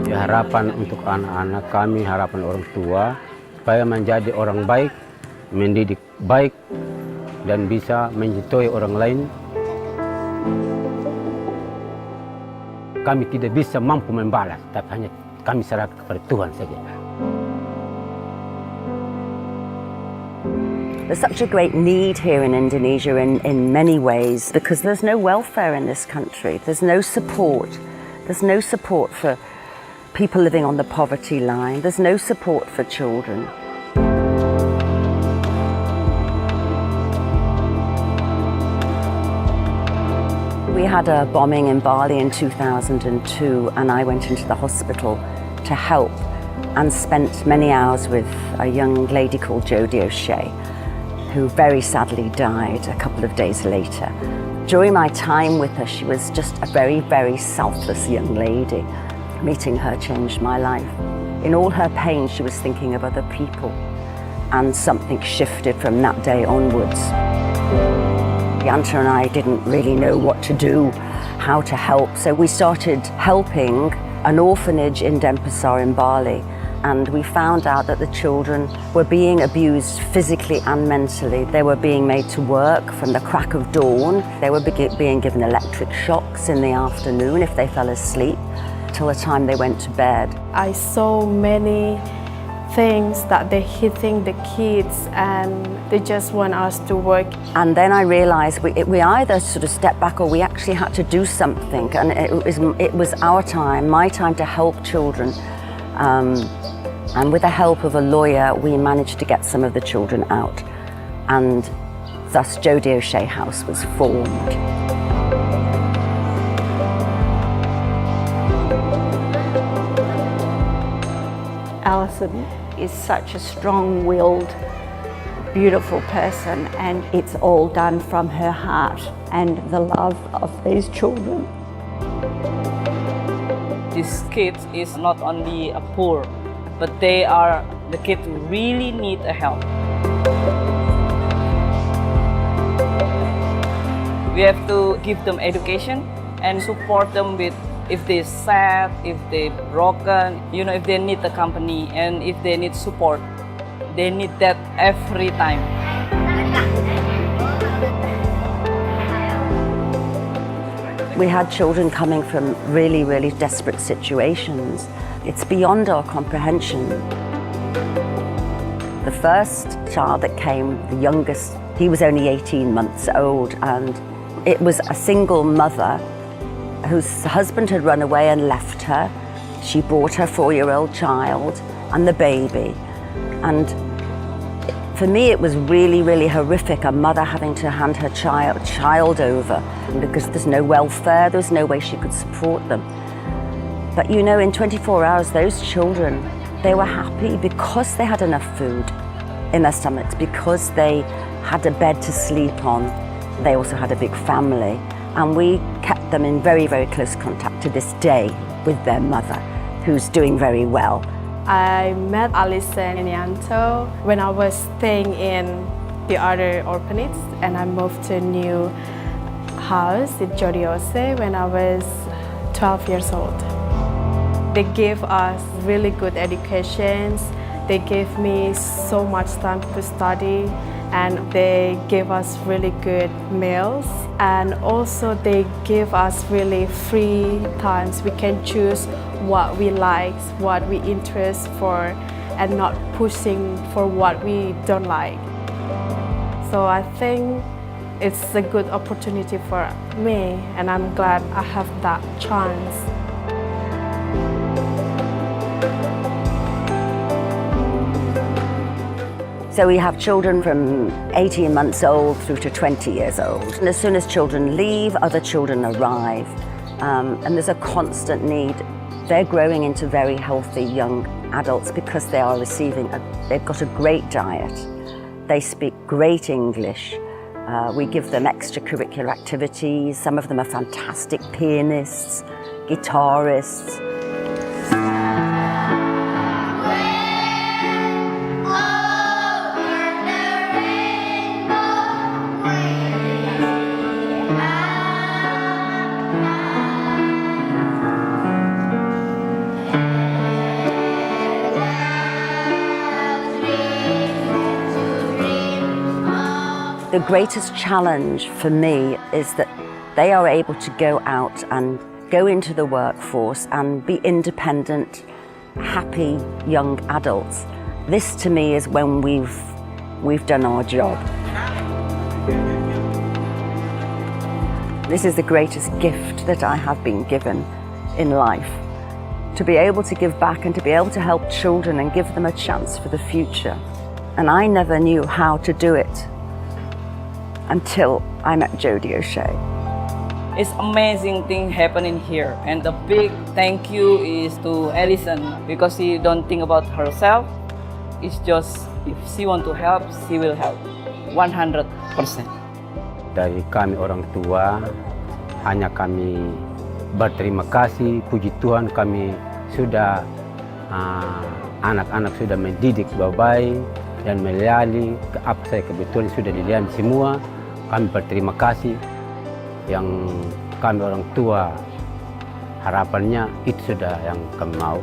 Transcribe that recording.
Ya, harapan untuk anak-anak kami, harapan orang tua, supaya menjadi orang baik, mendidik baik, dan bisa mencintai orang lain. Kami tidak bisa mampu membalas, tapi hanya kami serahkan kepada Tuhan saja. There's such a great need here in Indonesia in many ways because there's no welfare in this country. There's no support. There's no support for people living on the poverty line. There's no support for children. We had a bombing in Bali in 2002 and I went into the hospital to help and spent many hours with a young lady called Jodie O'Shea, who very sadly died a couple of days later. During my time with her, she was just a very, very selfless young lady. Meeting her changed my life. In all her pain, she was thinking of other people, and something shifted from that day onwards. Riyanto and I didn't really know what to do, how to help, so we started helping an orphanage in Denpasar in Bali, and we found out that the children were being abused physically and mentally. They were being made to work from the crack of dawn. They were being given electric shocks in the afternoon if they fell asleep, till the time they went to bed. I saw many things that they're hitting the kids and they just want us to work. And then I realized we either sort of stepped back or we actually had to do something, and it was our time, my time to help children. And with the help of a lawyer, we managed to get some of the children out, and thus Jodie O'Shea House was formed. Alison is such a strong-willed, beautiful person, and it's all done from her heart and the love of these children. These kids is not only a poor, but they are the kids who really need a help. We have to give them education and support them with if they're sad, if they're broken, if they need a company and if they need support. They need that every time. We had children coming from really, really desperate situations. It's beyond our comprehension. The first child that came, the youngest, he was only 18 months old, and it was a single mother whose husband had run away and left her. She brought her 4-year-old child and the baby. And for me, it was really, really horrific, a mother having to hand her child over because there's no welfare, there's no way she could support them. But in 24 hours, those children, they were happy because they had enough food in their stomachs, because they had a bed to sleep on. They also had a big family. And we kept them in very, very close contact to this day with their mother, who's doing very well. I met Alison and Riyanto when I was staying in the other orphanage, and I moved to a new house in Jodie O'Shea when I was 12 years old. They gave us really good educations. They gave me so much time to study, and they gave us really good meals, and also they give us really free times. We can choose what we like, what we interest for, and not pushing for what we don't like. So I think it's a good opportunity for me, and I'm glad I have that chance. So we have children from 18 months old through to 20 years old. And as soon as children leave, other children arrive. And there's a constant need. They're growing into very healthy young adults because they are they've got a great diet. They speak great English. We give them extracurricular activities. Some of them are fantastic pianists, guitarists. The greatest challenge for me is that they are able to go out and go into the workforce and be independent, happy young adults. This to me is when we've done our job. This is the greatest gift that I have been given in life. To be able to give back and to be able to help children and give them a chance for the future. And I never knew how to do it until I met Jodie O'Shea. It's amazing thing happening here, and the big thank you is to Alison because she don't think about herself. It's just if she want to help, she will help 100%. Dari kami orang tua, hanya kami berterima kasih, puji Tuhan kami sudah anak-anak sudah mendidik baik dan melayani apa saya kebetulan sudah dilayani semua. Kami berterima kasih. Yang kami orang tua harapannya itu sudah yang kami mau.